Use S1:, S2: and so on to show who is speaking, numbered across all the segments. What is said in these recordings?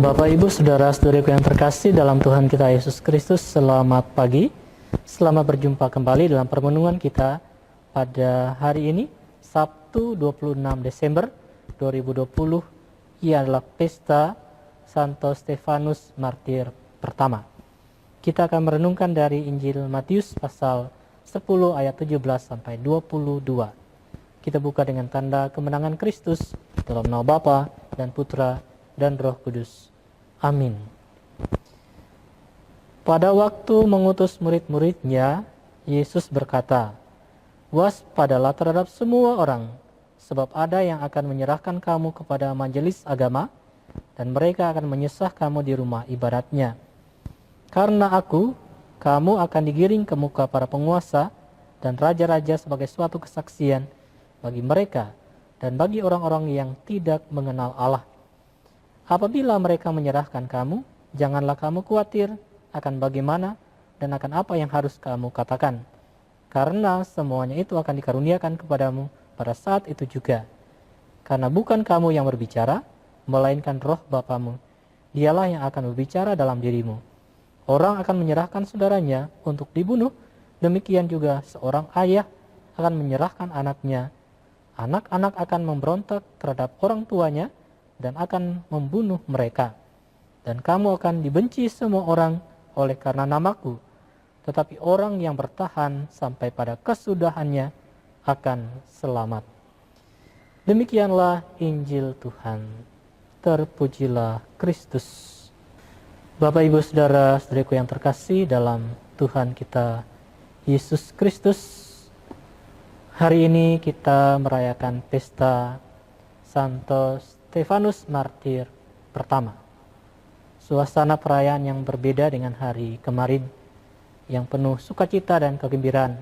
S1: Bapak, Ibu, Saudara-saudariku yang terkasih dalam Tuhan kita Yesus Kristus, selamat pagi. Selamat berjumpa kembali dalam permenungan kita pada hari ini, Sabtu 26 Desember 2020. Ia adalah pesta Santo Stefanus Martir pertama. Kita akan merenungkan dari Injil Matius pasal 10 ayat 17 sampai 22. Kita buka dengan tanda kemenangan Kristus dalam nama Bapa dan Putra dan Roh Kudus. Amin. Pada waktu mengutus murid-muridnya, Yesus berkata, "Waspadalah terhadap semua orang, sebab ada yang akan menyerahkan kamu kepada majelis agama, dan mereka akan menyesah kamu di rumah ibadatnya. Karena aku, kamu akan digiring ke muka para penguasa dan raja-raja sebagai suatu kesaksian bagi mereka dan bagi orang-orang yang tidak mengenal Allah. Apabila mereka menyerahkan kamu, janganlah kamu khawatir akan bagaimana dan akan apa yang harus kamu katakan, karena semuanya itu akan dikaruniakan kepadamu pada saat itu juga. Karena bukan kamu yang berbicara, melainkan Roh Bapamu. Dialah yang akan berbicara dalam dirimu. Orang akan menyerahkan saudaranya untuk dibunuh, demikian juga seorang ayah akan menyerahkan anaknya. Anak-anak akan memberontak terhadap orang tuanya dan akan membunuh mereka. Dan kamu akan dibenci semua orang oleh karena namaku. Tetapi orang yang bertahan sampai pada kesudahannya akan selamat." Demikianlah Injil Tuhan. Terpujilah Kristus. Bapak, Ibu, Saudara-saudariku yang terkasih dalam Tuhan kita Yesus Kristus, hari ini kita merayakan pesta Santo Stefanus Martir pertama. Suasana perayaan yang berbeda dengan hari kemarin, yang penuh sukacita dan kegembiraan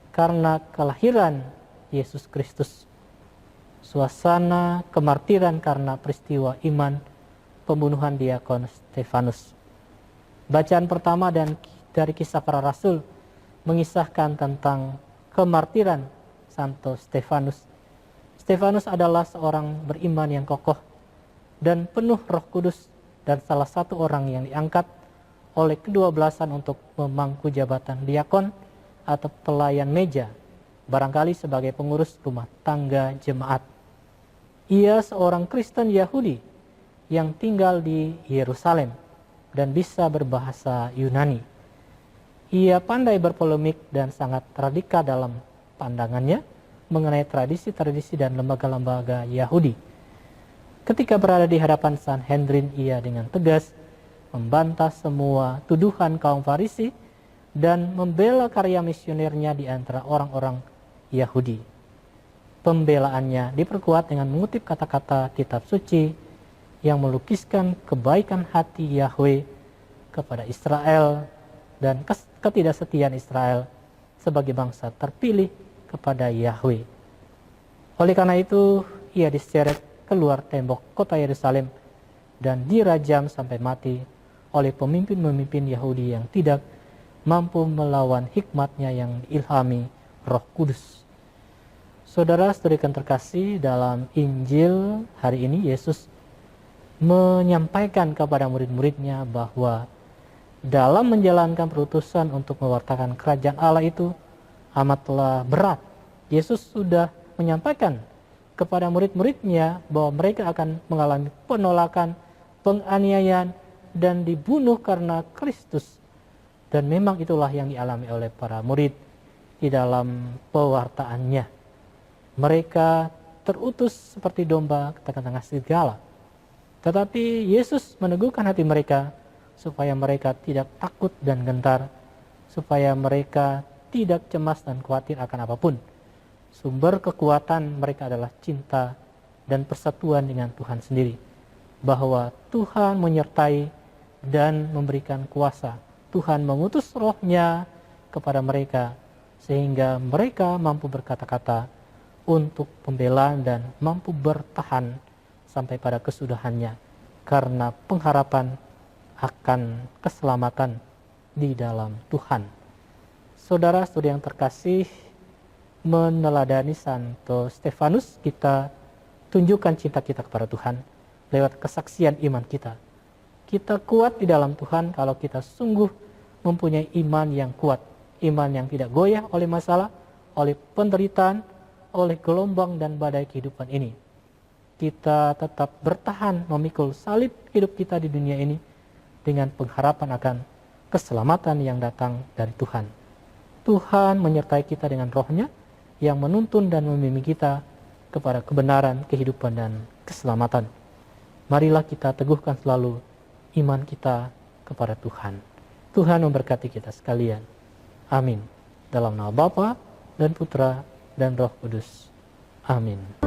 S1: karena kelahiran Yesus Kristus. Suasana kemartiran karena peristiwa iman pembunuhan diakon Stefanus. Bacaan pertama dari Kisah Para Rasul mengisahkan tentang kemartiran Santo Stefanus. Stefanus adalah seorang beriman yang kokoh dan penuh Roh Kudus dan salah satu orang yang diangkat oleh kedua-belasan untuk memangku jabatan diakon atau pelayan meja, barangkali sebagai pengurus rumah tangga jemaat. Ia seorang Kristen Yahudi yang tinggal di Yerusalem dan bisa berbahasa Yunani. Ia pandai berpolemik dan sangat radikal dalam pandangannya mengenai tradisi-tradisi dan lembaga-lembaga Yahudi. Ketika berada di hadapan Sanhedrin, ia dengan tegas membantah semua tuduhan kaum Farisi dan membela karya misionernya di antara orang-orang Yahudi. Pembelaannya diperkuat dengan mengutip kata-kata kitab suci yang melukiskan kebaikan hati Yahweh kepada Israel dan ketidaksetiaan Israel sebagai bangsa terpilih kepada Yahweh. Oleh karena itu, ia diseret keluar tembok kota Yerusalem dan dirajam sampai mati oleh pemimpin-pemimpin Yahudi yang tidak mampu melawan hikmatnya yang diilhami Roh Kudus. Saudara-saudari yang terkasih, dalam Injil hari ini Yesus menyampaikan kepada murid-muridnya bahwa dalam menjalankan perutusan untuk mewartakan kerajaan Allah itu amatlah berat. Yesus sudah menyampaikan kepada murid-muridnya bahwa mereka akan mengalami penolakan, penganiayaan, dan dibunuh karena Kristus. Dan memang itulah yang dialami oleh para murid di dalam pewartaannya. Mereka terutus seperti domba ke tengah-tengah serigala. Tetapi Yesus meneguhkan hati mereka supaya mereka tidak takut dan gentar, supaya mereka tidak cemas dan khawatir akan apapun. Sumber kekuatan mereka adalah cinta dan persatuan dengan Tuhan sendiri. Bahwa Tuhan menyertai dan memberikan kuasa. Tuhan mengutus Roh-Nya kepada mereka sehingga mereka mampu berkata-kata untuk pembelaan dan mampu bertahan sampai pada kesudahannya karena pengharapan akan keselamatan di dalam Tuhan. Saudara-saudari yang terkasih, meneladani Santo Stefanus, kita tunjukkan cinta kita kepada Tuhan lewat kesaksian iman kita Kita kuat di dalam Tuhan kalau kita sungguh mempunyai iman yang kuat. Iman yang tidak goyah oleh masalah, oleh penderitaan, oleh gelombang dan badai kehidupan ini. Kita tetap bertahan memikul salib hidup kita di dunia ini dengan pengharapan akan keselamatan yang datang dari Tuhan. Tuhan menyertai kita dengan roh-Nya yang menuntun dan membimbing kita kepada kebenaran, kehidupan, dan keselamatan. Marilah kita teguhkan selalu iman kita kepada Tuhan. Tuhan memberkati kita sekalian. Amin. Dalam nama Bapa dan Putra dan Roh Kudus. Amin.